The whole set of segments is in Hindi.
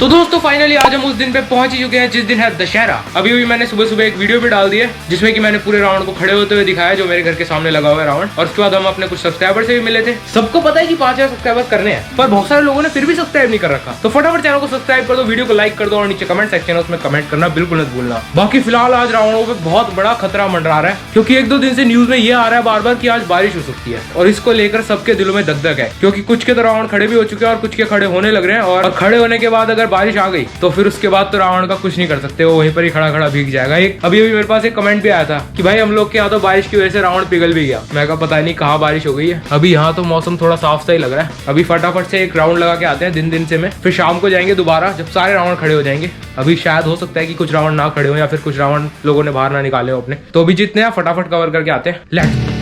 तो दोस्तों फाइनली आज हम उस दिन पे पहुंच ही चुके हैं जिस दिन है दशहरा। अभी भी मैंने सुबह सुबह एक वीडियो भी डाल दी है जिसमें कि मैंने पूरे रावण को खड़े होते हुए दिखाया जो मेरे घर के सामने लगा हुआ है रावण। और उसके बाद हम अपने कुछ सब्सक्राइबर से भी मिले थे। सबको पता है कि 5000 सब्सक्राइबर्स करने हैं, पर बहुत सारे लोगों ने फिर भी सब्सक्राइब नहीं कर रखा। तो फटाफट चैनल को सब्सक्राइब कर दो, वीडियो को लाइक कर दो और नीचे कमेंट सेक्शन है उसमें कमेंट करना बिल्कुल मत भूलना। बाकी फिलहाल आज रावणों पे बहुत बड़ा खतरा मंडरा रहा है क्योंकि 1-2 दिन से न्यूज में ये आ रहा है बार बार कि आज बारिश हो सकती है और इसको लेकर सबके दिलों में दगदग है क्योंकि कुछ के तो रावण खड़े भी हो चुके हैं और कुछ के खड़े होने लग रहे हैं। और खड़े होने के बाद अगर बारिश आ गई तो फिर उसके बाद तो रावण का कुछ नहीं कर सकते, वो वहीं पर ही खड़ा खड़ा भीग जाएगा। एक अभी मेरे पास एक कमेंट भी आया था कि भाई हम लोग के यहाँ तो बारिश की वजह से रावण पिघल भी गया। मैं कहा पता नहीं कहाँ बारिश हो गई है। अभी यहाँ तो मौसम थोड़ा साफ सा ही लग रहा है। अभी फटाफट से एक राउंड लगा के आते हैं दिन से में, फिर शाम को जाएंगे दोबारा जब सारे रावण खड़े हो जाएंगे। अभी शायद हो सकता है कि कुछ रावण ना खड़े हो या फिर कुछ रावण लोगों ने बाहर ना निकाले हो अपने। तो अभी जितने हैं फटाफट कवर करके आते हैं। लेट्स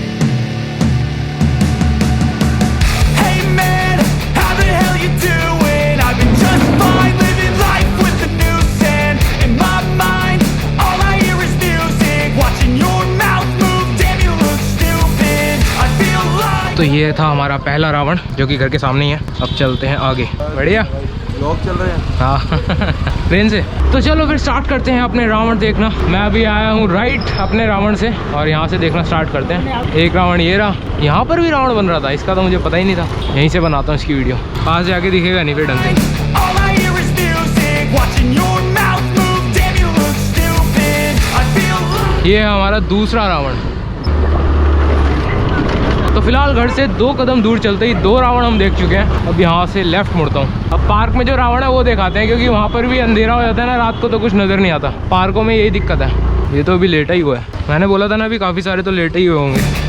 तो ये था हमारा पहला रावण जो कि घर के सामने ही है। अब चलते हैं आगे। बढ़िया लोग चल रहे हैं। हाँ ट्रेन से। तो चलो फिर स्टार्ट करते हैं अपने रावण देखना। मैं अभी आया हूँ राइट अपने रावण से और यहाँ से देखना स्टार्ट करते हैं। एक रावण ये रहा, यहाँ पर भी रावण बन रहा था, इसका तो मुझे पता ही नहीं था। यहीं से बनाता हूँ इसकी वीडियो, पास जाके दिखेगा नहीं फिर ढंग से। ये है हमारा दूसरा रावण। तो फिलहाल घर से 2 कदम दूर चलते ही 2 रावण हम देख चुके हैं। अब यहाँ से लेफ्ट मुड़ता हूँ। अब पार्क में जो रावण है वो दिखाते हैं क्योंकि वहाँ पर भी अंधेरा हो जाता है ना रात को, तो कुछ नजर नहीं आता। पार्कों में यही दिक्कत है। ये तो अभी लेटा ही हुआ है। मैंने बोला था ना अभी काफी सारे तो लेटे ही हुए होंगे।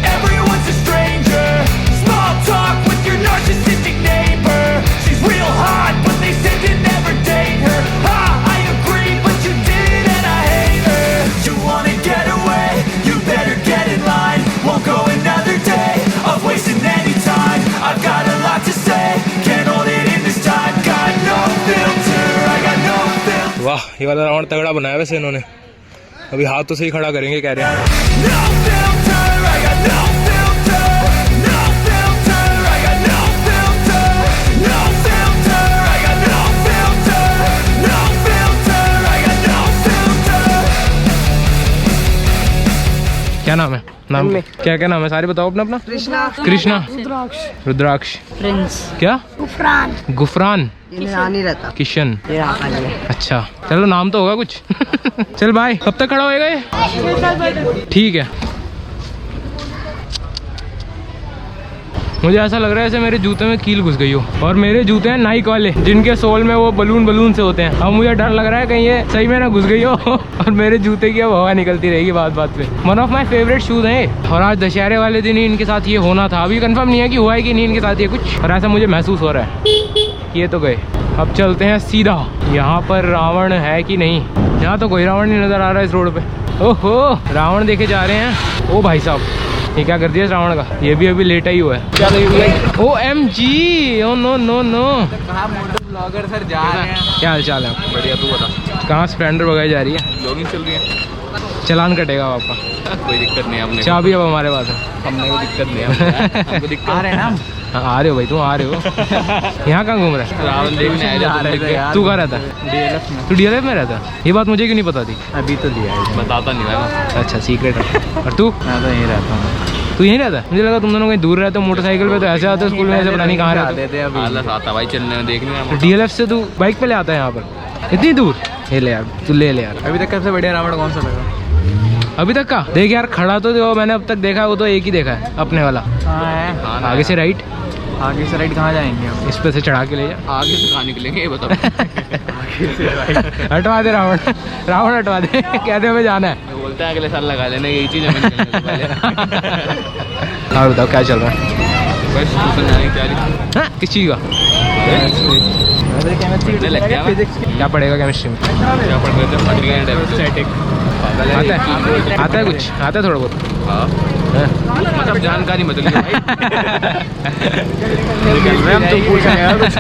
वाह ये वाला रावण तगड़ा बनाया वैसे इन्होंने। अभी हाथों से ही खड़ा करेंगे कह रहे हैं। क्या नाम है? नाम क्या क्या नाम है? सारे बताओ अपना अपना। कृष्णा, रुद्राक्ष, प्रिंस, क्या गुफरान, रहता किशन, अच्छा चलो नाम तो होगा कुछ। चल भाई कब तक खड़ा होएगा ये? ठीक है। मुझे ऐसा लग रहा है जैसे मेरे जूते में कील घुस गई हो। और मेरे जूते हैं नाइक वाले जिनके सोल में वो बलून से होते हैं। अब मुझे डर लग रहा है कहीं ये सही में ना घुस गई हो और मेरे जूते की अब हवा निकलती रहेगी बात बात पे। One of my favourite shoes हैं और आज दशहरे वाले दिन ही इनके साथ ये होना था। अभी कंफर्म नहीं है कि हुआ है कि नहीं इनके साथ ये कुछ, और ऐसा मुझे महसूस हो रहा है। ये तो गए। अब चलते हैं सीधा। यहाँ पर रावण है कि नहीं? यहाँ तो कोई रावण नहीं नजर आ रहा है इस रोड पे। ओहो रावण देखे जा रहे हैं। ओ भाई साहब ये क्या कर दिया इस रावण का? ये भी अभी लेटा ही हुआ है। क्या OMG, oh no no no. Blogger sir जा रहे हैं। क्या हाल चाल है? बढ़िया, तू बता। कहाँ स्प्लेंडर भगाई जा रही है? ब्लॉगिंग चल रही है। चलान कटेगा आपका। कोई दिक्कत नहीं, हमने चाबी अब हमारे पास है। हमने कोई दिक्कत नहीं है। हमको दिक्कत आ रहे हैं ना। हाँ आ रहे हो भाई, तुम आ रहे हो। यहाँ कहाँ घूम रहे हैं? रावण देखने आए। तू कहाँ रहता है? DLF में। तू DLF में रहता है? ये बात मुझे क्यों नहीं पता थी? अभी तो दिया है, बताता नहीं भाई। अच्छा सीक्रेट है। और तू? मैं तो यहीं रहता हूँ। तू यहीं रहता है? मुझे लगा तुम दोनों कहीं दूर रहते हो मोटरसाइकिल पे, तो ऐसे आते हो स्कूल में, ऐसे पता नहीं कहाँ रहते हो। आलस आता भाई चलने में, देखने में। DLF से तू बाइक पे ले आता है यहाँ पर इतनी दूर? ले यार तू ले यार। अभी तक सबसे बढ़िया रावण कौन सा लगा अभी तक का? देख यार खड़ा तो जो मैंने अब तक देखा है वो तो एक ही देखा है अपने वाला। है आगे से राइट। आगे से राइट कहाँ जाएंगे हम? इस पे से चढ़ा के ले जा। आगे से कहाँ निकलेंगे ये बताओ। आगे से राइट। हटवा दे रावण, रावण हटवा दे। कहते हमें जाना है। बोलते हैं अगले साल लगा लेना, यही चीज़ हमें निकलने से पहले। हाँ बताओ क्या चल रहा है? बस ट्यूशन जाने की तैयारी। हाँ किस चीज़ का? क्या पढ़ेगा केमिस्ट्री में? क्या पढ़ रहे थे? आता है कुछ? आता है थोड़ा बहुत? हाँ मतलब जानकारी मतलब भाई। हम तो पूछ रहे हैं कुछ।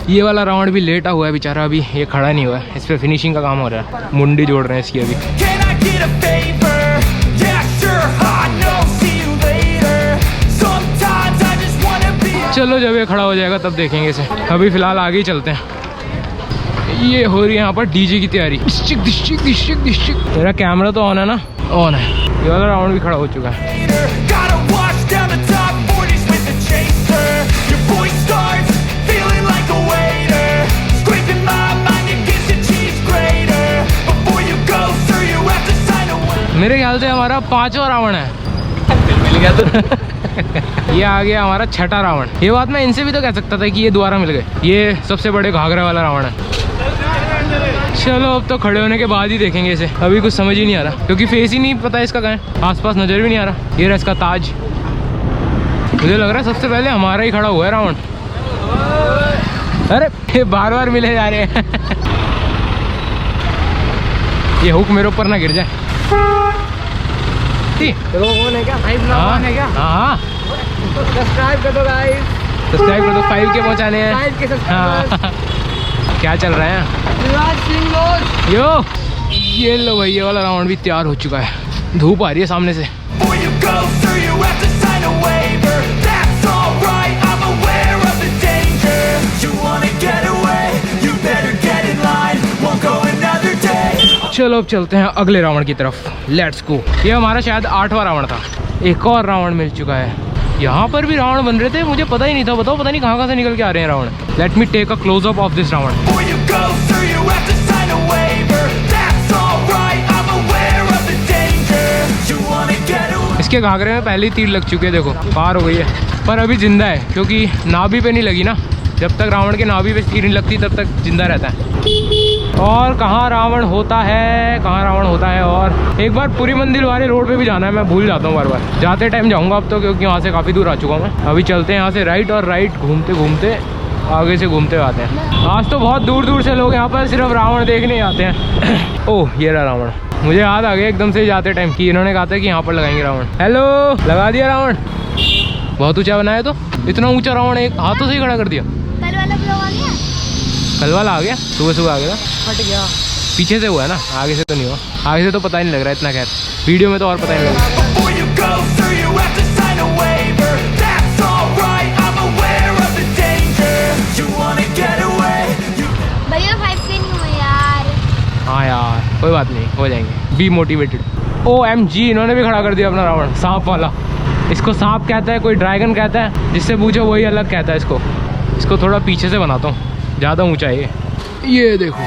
ये वाला रावण भी लेटा हुआ है बेचारा, अभी ये खड़ा नहीं हुआ है, इस पे फिनिशिंग का काम हो रहा है, मुंडी जोड़ रहे हैं इसकी अभी। चलो जब ये खड़ा हो जाएगा तब देखेंगे इसे, अभी फिलहाल आगे ही चलते हैं। ये हो रही है यहाँ पर डीजे की तैयारी। District district district district. मेरा कैमरा तो ऑन है ना? ऑन है। ये वाला राउंड भी खड़ा हो चुका है। मेरे ख्याल से हमारा 5वां रावण है। मिल गया तो ये आ गया हमारा 6ठा रावण। ये बात मैं इनसे भी तो कह सकता था कि ये दोबारा मिल गए। ये सबसे बड़े घाघरा वाला रावण है। चलो अब तो खड़े होने के बाद ही देखेंगे इसे, अभी कुछ समझ ही नहीं आ रहा क्योंकि फेस ही नहीं पता इसका कहाँ है, आसपास नजर भी नहीं आ रहा। ये रहा इसका ताज। मुझे लग रहा है सबसे पहले हमारा ही खड़ा हुआ है रावण। अरे ये बार बार मिले जा रहे हैं। ये हुक मेरे ऊपर ना गिर जाए। तो कौन है क्या? भाई हाँ है क्या? हाँ सब्सक्राइब कर दो गाइस। सब्सक्राइब कर दो, 5 के पहुँचाने हैं। 5 के हाँ सब्सक्राइबर। क्या चल रहा है यो? ये लो भाई, ये वाला राउंड भी तैयार हो चुका है। धूप आ रही है सामने से। चलो अब चलते हैं अगले रावण की तरफ। Let's go. ये हमारा शायद 8वां रावण था। एक और रावण मिल चुका है। यहाँ पर भी रावण बन रहे थे, मुझे पता ही नहीं था। बताओ पता नहीं कहाँ से निकल के आ रहे हैं Ravan. Let me take a close up of this Ravan. इसके घाघरे में पहले ही तीर लग चुके हैं, देखो पार हो गई है, पर अभी जिंदा है क्योंकि नाभि पे नहीं लगी ना। जब तक रावण के नाभि पे तीर नहीं लगती तब तक जिंदा रहता है। और कहाँ रावण होता है, कहाँ रावण होता है। और एक बार पुरी मंदिर वाले रोड पे भी जाना है, मैं भूल जाता हूँ बार बार। जाते टाइम जाऊँगा अब तो, क्योंकि वहाँ से काफ़ी दूर आ चुका हूँ मैं। अभी चलते हैं यहाँ से राइट, और राइट घूमते घूमते आगे से घूमते आते हैं। आज तो बहुत दूर दूर से लोग यहाँ पर सिर्फ रावण देखने आते हैं। ओह ये रहा रावण। मुझे याद आ गया एकदम से जाते टाइम कि इन्होंने कहा था कि यहाँ पर लगाएंगे रावण। हेलो, लगा दिया रावण। बहुत ऊँचा बनाया तो, इतना ऊँचा रावण एक हाथों से ही खड़ा कर दिया। कल वाला आ गया, सुबह सुबह आ गया। फट गया। पीछे से हुआ है ना, आगे से तो नहीं हुआ। आगे से तो पता ही नहीं लग रहा इतना, खैर वीडियो में तो और पता ही नहीं लग रहा। हाँ यार कोई बात नहीं, हो जाएंगे। Be motivated. OMG, इन्होंने भी खड़ा कर दिया अपना रावण, सांप वाला। इसको सांप कहता है, कोई ड्रैगन कहता है, जिससे पूछो वही अलग कहता है इसको। इसको थोड़ा पीछे से बनाता हूँ, ज़्यादा ऊंचा है ये देखो।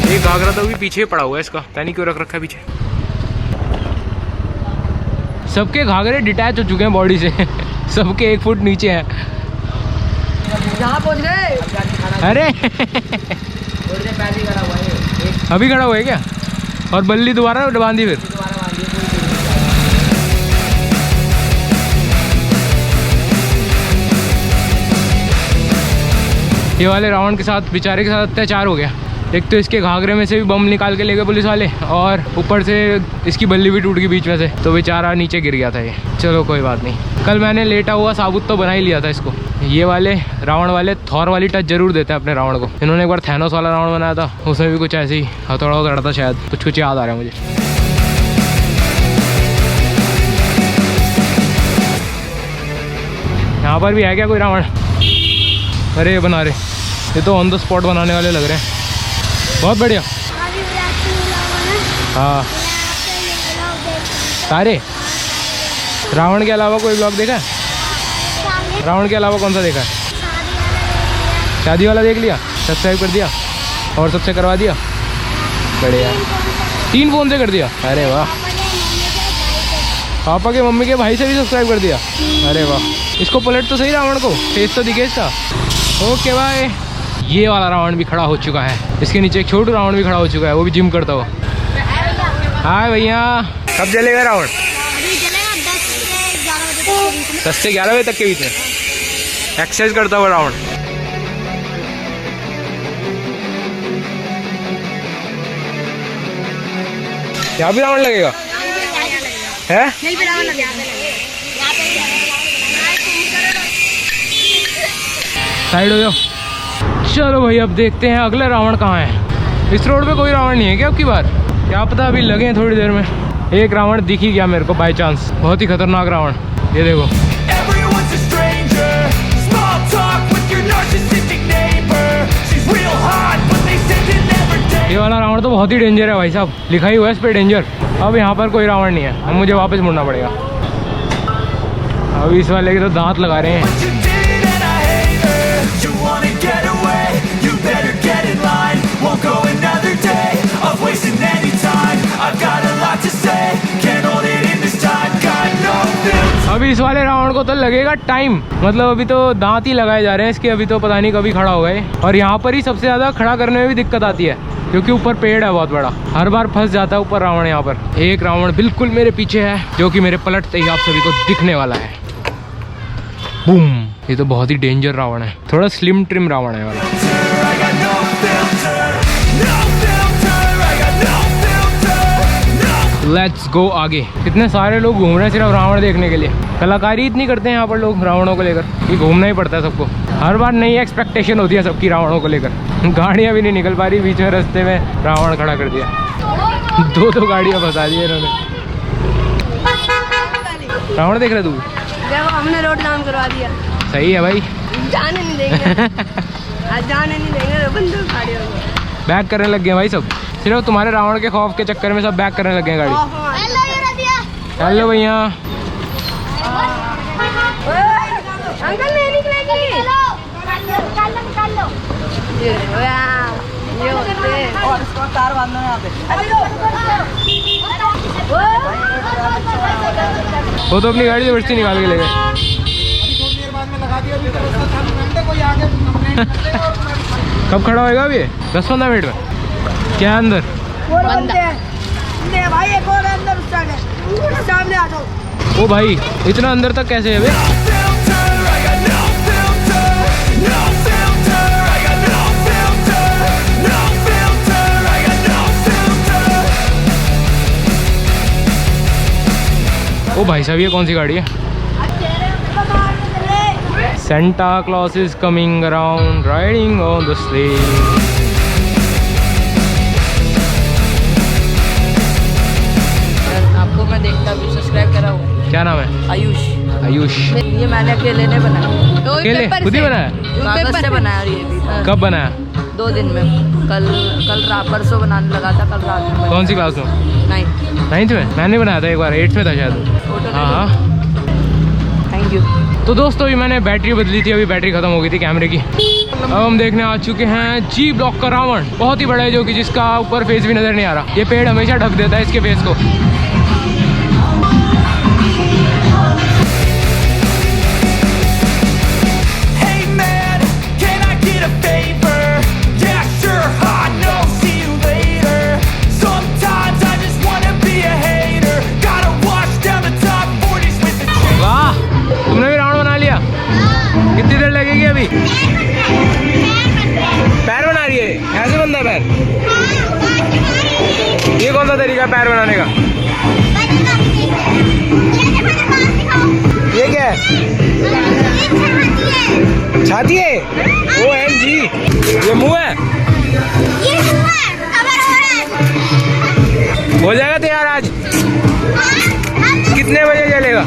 ये घाघरा तो भी पीछे पड़ा हुआ है इसका, पता नहीं क्यों रख रखा है पीछे। सबके घाघरे डिटैच हो चुके हैं बॉडी से। सबके 1 फुट नीचे हैं। यहाँ पहुँच गए। अरे अभी खड़ा हुआ है क्या? और बल्ली दोबारा बांधी फिर। ये वाले रावण के साथ, बेचारे के साथ अत्याचार हो गया। एक तो इसके घाघरे में से भी बम निकाल के ले गए पुलिस वाले, और ऊपर से इसकी बल्ली भी टूट गई बीच में से, तो बेचारा नीचे गिर गया था ये। चलो कोई बात नहीं, कल मैंने लेटा हुआ साबुत तो बना ही लिया था इसको। ये वाले रावण वाले थॉर वाली टच जरूर देते हैं अपने रावण को। इन्होंने एक बार थैनोस वाला रावण बनाया था, उसमें भी कुछ ऐसे ही हथौड़ा वगड़ा था शायद, कुछ याद आ रहा है मुझे। यहाँ पर भी है क्या कोई रावण? अरे ये बना रहे, ये तो ऑन द स्पॉट बनाने वाले लग रहे हैं। बहुत बढ़िया। हाँ सारे रावण के अलावा कोई ब्लॉग देखा है? रावण के अलावा कौन सा देखा है? शादी वाला देख लिया, सब्सक्राइब कर दिया, और सबसे करवा दिया। बढ़िया, 3 फ़ोन से कर दिया। अरे वाह। पापा के मम्मी के भाई से भी सब्सक्राइब कर दिया। अरे वाह। इसको पलट तो सही रावण को, फेस तो दिखे इसका। Okay bye. ये वाला रावण भी खड़ा हो चुका है। इसके नीचे एक छोटू रावण भी खड़ा हो चुका है, वो भी जिम करता हुआ। हाय भैया, कब जलेगा रावण? अभी चलेगा 10 से 11 बजे तक के बीच में। 10 से 11 बजे तक के बीच में एक्सरसाइज करता हुआ रावण। यहाँ भी रावण लगेगा है? यहीं पे रावण लगेगा। साइड हो जाओ। चलो भाई अब देखते हैं अगला रावण कहाँ है। इस रोड पे कोई रावण नहीं है क्या अब की बार? क्या पता अभी लगे हैं थोड़ी देर में। एक रावण दिख ही गया मेरे को बाय चांस, बहुत ही खतरनाक रावण। ये देखो, Everyone's a stranger. Small talk with your narcissistic neighbor. She's real hot, but they say they never date. ये वाला रावण तो बहुत ही डेंजर है भाई साहब, लिखा ही हुआ है इस पे डेंजर। अब यहाँ पर कोई रावण नहीं है, अब मुझे वापस मुड़ना पड़ेगा। अब इस वाले के तो दांत लगा रहे हैं। What you did and I hate her. You wanna get away? You better get in line. Won't go another day of wasting any time. I've got a lot to say. Can't hold it in this time. Got no filter. अभी इस वाले रावण को तो लगेगा टाइम, मतलब अभी तो दांत ही लगाए जा रहे हैं इसके। अभी तो पता नहीं कभी खड़ा होगा ये। और यहाँ पर ही सबसे ज़्यादा खड़ा करने में भी दिक्कत आती है, क्योंकि ऊपर पेड़ है बहुत बड़ा, हर बार फंस जाता है ऊपर रावण। यहाँ पर एक रावण बिल्कुल मेरे पीछे है, जो कि मेरे पलटते ही आप सभी को दिखने वाला है। बूम! ये तो बहुत ही डेंजर रावण है, थोड़ा स्लिम ट्रिम रावण है वाला। I got no filter. No filter. I got no filter. No. Let's go आगे। कितने सारे लोग घूम रहे हैं सिर्फ रावण देखने के लिए। कलाकारी इतनी करते हैं यहाँ पर लोग रावणों को लेकर कि घूमना ही पड़ता है सबको। हर बार नई एक्सपेक्टेशन होती है सबकी रावणों को लेकर। गाड़ियाँ भी नहीं निकल पा रही, बीच में रास्ते में रावण खड़ा कर दिया। दो गाड़ियाँ फंसा दी इन्होंने। रावण देख रहे तू? देखो हमने रोड जाम करवा दिया। सही है भाई। जाने नहीं देंगे। आज जाने नहीं देंगे तो बंदूक खड़ी होगी। बैक करने लग गए भाई सब, सिर्फ तुम्हारे रावण के खौफ के चक्कर में सब बैक करने लग गए गाड़ी। हेलो ये हेलो भैया। अंकल नहीं निकलेगी। निकाल लो। ये होते हैं। और इसको तार बांधना है यहाँ पे। वो तो अपनी गाड़ी से बस्ती निकाल के ले गए। कब खड़ा होएगा अभी? 10-15 मिनट में। क्या है अंदर? भाई एक और अंदर सामने आ जाओ। ओ भाई, इतना अंदर तक कैसे है बे? Filter. I got no filter. No filter. I got no filter. No filter. I got no filter. ओ भाई साहब, ये कौन सी गाड़ी है? Santa Claus is coming around, riding on the sleigh. आपको मैं देखता भी सब्सक्राइब करा हूँ। क्या नाम है? आयुष। आयुष। ये मैंने अकेले ने बनाया, अकेले खुद ही बनाया? कागज से बनाया। और ये भी कब बनाया? 2 दिन में। कल परसों बनाने लगा था, कल रात में। कौन सी क्लास में? 9th में? मैंने बनाया था एक बार, 8th में था शायद। हाँ। Thank you. तो दोस्तों अभी मैंने बैटरी बदली थी, अभी बैटरी खत्म हो गई थी कैमरे की। अब हम देखने आ चुके हैं जी ब्लॉक का रावण। बहुत ही बड़ा है, जो कि जिसका ऊपर फेस भी नजर नहीं आ रहा। ये पेड़ हमेशा ढक देता है इसके फेस को। Hey man, can I get a favor? Yeah, sure, I know, see you later. Sometimes I just wanna be a hater. Gotta wash down the top 40s with the chick. वाह, तुमने भी रावण बना लिया? कितनी देर लगेगी अभी? पैर बना रही है? कैसे बनता है पैर? ये कौन सा तरीका है पैर बनाने का? ये क्या है? छाती है? OMG, ये मुंह है? हो जाएगा तैयार आज? कितने बजे चलेगा?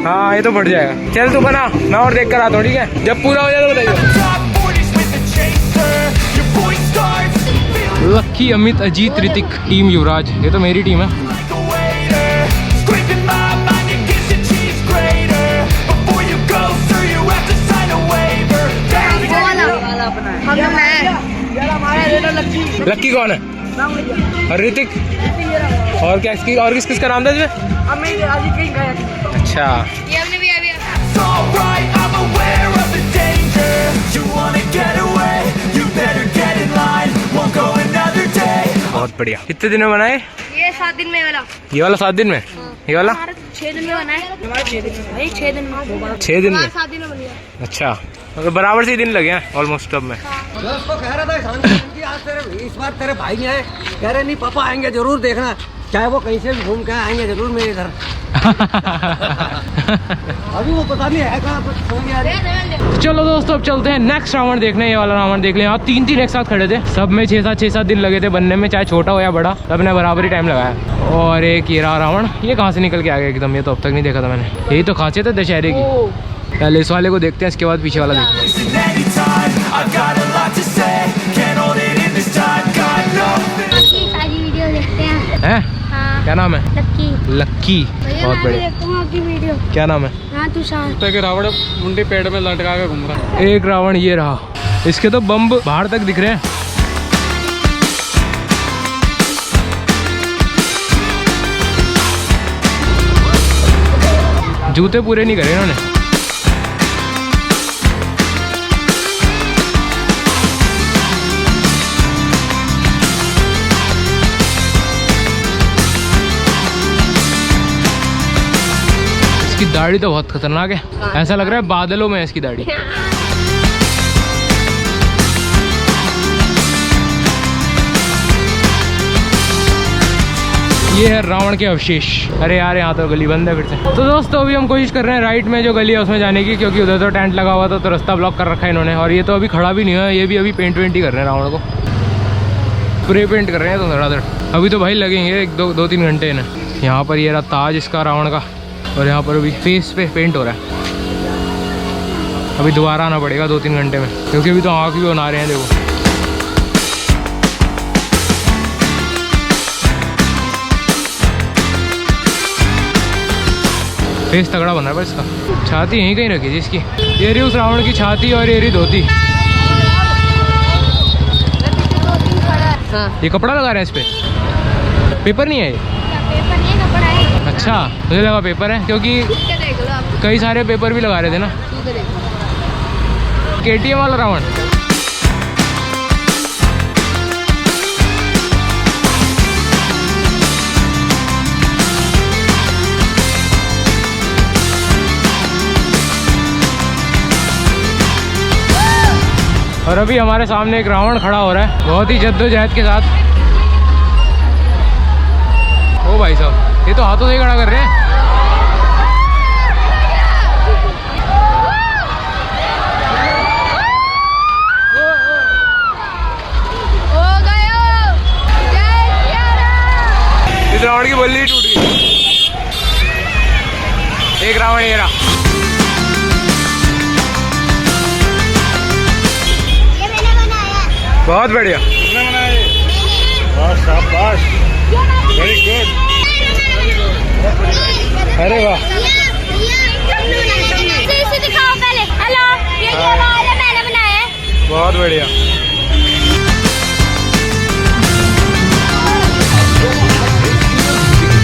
हाँ ये तो फट जाएगा। चल तू बना, मैं और देख कर आता हूँ, ठीक है? जब पूरा हो जाए तो बताइए। Top 40s with the chaser. Your voice starts feeling Lucky, Amit, Ajit, Hrithik, team Yuvraj. ये तो मेरी टीम है। like a waiter. Scraping my mind against the cheese grater. Before you go, sir, you have to sign a waiver. लक्की कौन है? और ऋतिक? और क्या किस किसका नाम था इसमें? अच्छा, It's alright, I'm aware of the danger. You wanna get away, you better get in line. Won't go another day. बहुत बढ़िया। कितने दिन में बनाए? ये 7 दिन में वाला, ये वाला 7 दिन में, ये वाला 6 दिन में बना है। 6 दिन में भाई, 6 दिन में 6 दिन में। 7 दिन में बन गया। अच्छा, मतलब बराबर से ही दिन लगे हैं ऑलमोस्ट अब में। दोस्तों कह रहा था शांति की आज तेरे इस बार तेरे भाई नहीं आए, कह रहे नहीं पापा आएंगे जरूर, देखना चाहे वो कहीं से भी घूम के आएंगे जरूर मेरे घर। अभी वो पता नहीं है कहाँ पर, समझ नहीं आ रही। चलो दोस्तों अब चलते हैं नेक्स्ट रावण देखने। ये वाला रावण देख लें। यहाँ 3 एक साथ खड़े थे, सब में 6-7 दिन लगे थे बनने में, चाहे छोटा हो या बड़ा, सब ने बराबर ही टाइम लगाया। और एक ये रहा रावण, ये कहाँ से निकल के आ गया एकदम, ये तो अब तक नहीं देखा था मैंने। यही तो खासियत है दशहरे की। पहले इस वाले को देखते हैं, इसके बाद पीछे वाला देखते हैं। Listen anytime. I've got a lot to say. Can't hold it in this time. Got nothing. आपकी सारी वीडियो देखते हैं। हैं? हाँ, क्या नाम है? लक्की। लक्की। भैया बहुत मैं भी बढ़िया। देखता हूँ आपकी वीडियो। क्या नाम है? हाँ तू शांत। रावण मुंडी पेड़ में लटका के घूम रहा है। एक रावण ये रहा, इसके तो बम बाहर तक दिख रहे हैं। जूते पूरे नहीं करे इन्होंने। इसकी दाढ़ी तो बहुत खतरनाक है, ऐसा लग रहा है बादलों में है इसकी दाढ़ी। ये है रावण के अवशेष। अरे यार यहाँ तो गली बंद है फिर से। तो दोस्तों अभी हम कोशिश कर रहे हैं राइट में जो गली है उसमें जाने की, क्योंकि उधर तो टेंट लगा हुआ था तो रास्ता ब्लॉक कर रखा है इन्होंने। और ये तो अभी खड़ा भी नहीं हुआ, ये भी अभी पेंट वेंट ही कर रहे हैं रावण को, स्प्रे पेंट कर रहे हैं तो धड़ाधड़। अभी तो भाई लगेंगे 2-3 घंटे इन्हें। यहाँ पर ये रहा ताज इसका रावण का, और यहाँ पर अभी फेस पे पेंट हो रहा है। अभी दोबारा आना पड़ेगा 2-3 घंटे में, क्योंकि अभी तो आँख भी बना रहे हैं देखो। फेस तगड़ा बन रहा है पर इसका। छाती यहीं कहीं रखी थी इसकी। ये रही उस रावण की छाती और ये रही धोती। ये कपड़ा लगा रहे हैं इस पे, पेपर नहीं है ये? पेपर नहीं कपड़ा है। अच्छा मुझे लगा पेपर है, क्योंकि देख लो आप, कई सारे पेपर भी लगा रहे थे ना। KTM वाला रावण। और अभी हमारे सामने एक रावण खड़ा हो रहा है बहुत ही जद्दोजहद के साथ। ओ भाई साहब, ये तो हाथों से ही खड़ा कर रहे हैं। हो गयो। जय सियाराम। इस रावण की बल्ली टूट गई। एक रावण ये रहा। ये मैंने बनाया। बहुत बढ़िया। शाबाश, वेरी गुड। अरे वाह, इसे दिखाओ पहले। हेलो, ये हमारा मैंने बनाया है। बहुत बढ़िया।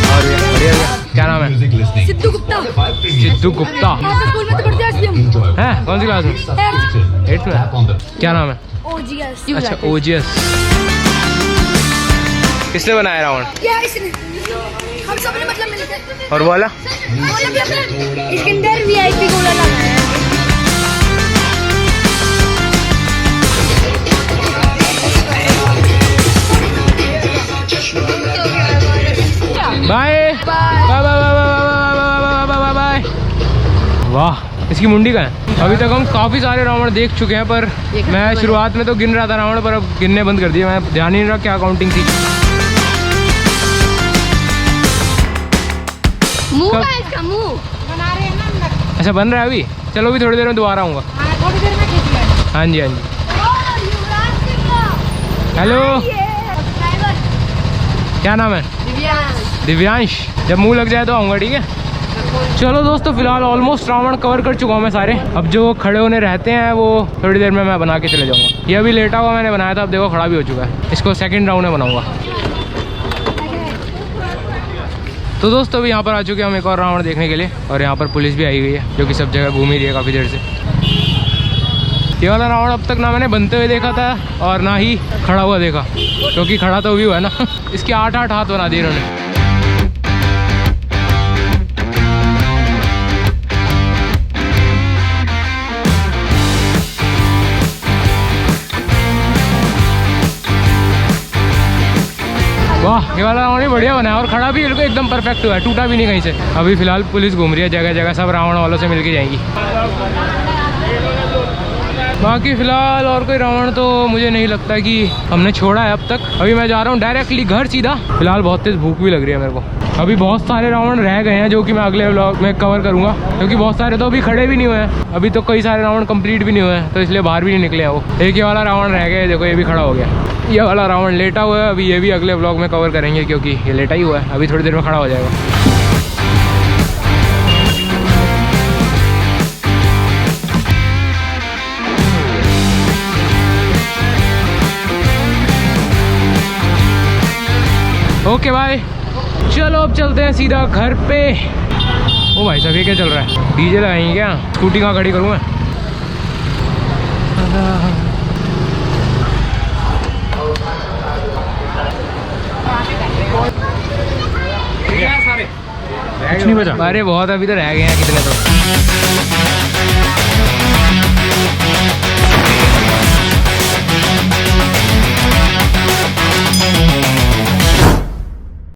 और बढ़िया। क्या नाम है? सिद्धू गुप्ता। सिद्धू गुप्ता। स्कूल में तो पढ़ते हैं हैं? कौन सी क्लास में? 8th में। क्या नाम है? ओजीएस। अच्छा OGS। किसने बनाया रावण? क्या इसने? हम सब ने मतलब मिलकर। और बोला बोला भी अपना इसके अंदर VIP गोला लगाया है। Bye bye bye bye bye bye. वाह, इसकी मुंडी का है। अभी तक हम काफ़ी सारे रावण देख चुके हैं, पर मैं शुरुआत में तो गिन रहा था रावण, पर अब गिनने बंद कर दिया। मैं ध्यान ही नहीं रहा क्या काउंटिंग थी। मुंह का है इसका मुंह। बना रहे हैं ना अंदर। अच्छा बन रहा है अभी। चलो अभी थोड़ी देर में दोबारा आऊँगा। हाँ थोड़ी देर में खींच लेंगे। हाँ जी हाँ जी। हेलो, क्या नाम है? दिव्यांश। जब मुंह लग जाए तो आऊँगा, ठीक है? चलो दोस्तों, फिलहाल ऑलमोस्ट रावण कवर कर चुका हूँ मैं सारे। अब जो खड़े होने रहते हैं वो थोड़ी देर में मैं बना के चले जाऊँगा। ये अभी लेटा हुआ मैंने बनाया था, अब देखो खड़ा भी हो चुका है। इसको सेकंड राउंड में बनाऊँगा। तो दोस्तों अभी यहाँ पर आ चुके हैं हम एक और रावण देखने के लिए, और यहाँ पर पुलिस भी आई गई है, जो कि सब जगह घूम ही रही है काफ़ी देर से। ये वाला रावण अब तक ना मैंने बनते हुए देखा था और ना ही खड़ा हुआ देखा, क्योंकि खड़ा तो भी हुआ है ना। इसके 8-8 हाथ बना दिए इन्होंने। वाह, ये वाला रावण ही बढ़िया बना है और खड़ा भी बिल्कुल एकदम परफेक्ट हुआ है, टूटा भी नहीं कहीं से। अभी फिलहाल पुलिस घूम रही है जगह जगह, सब रावण वालों से मिलके जाएंगी। बाकी फिलहाल और कोई रावण तो मुझे नहीं लगता कि हमने छोड़ा है अब तक। अभी मैं जा रहा हूँ डायरेक्टली घर सीधा। फिलहाल बहुत तेज भूख भी लग रही है मेरे को। अभी बहुत सारे रावण रह गए हैं जो कि मैं अगले व्लॉग में कवर करूँगा, क्योंकि बहुत सारे तो अभी खड़े भी नहीं हुए हैं। अभी तो कई सारे रावण कंप्लीट भी नहीं हुए हैं, तो इसलिए बाहर भी नहीं निकले हैं वो। एक ये वाला रावण रह गया, देखो ये भी खड़ा हो गया। ये वाला रावण लेटा हुआ है, अभी ये भी अगले व्लॉग में कवर करेंगे, क्योंकि ये लेटा ही हुआ है, अभी थोड़ी देर में खड़ा हो जाएगा। ओके भाई, चलो अब चलते हैं सीधा घर पे। ओ भाई साहब, ये क्या चल रहा है? डीजे लगाएंगे क्या? स्कूटी कहाँ खड़ी करूँ मैं? कुछ नहीं बचा। अरे बहुत, अभी तो रह गए हैं कितने तो।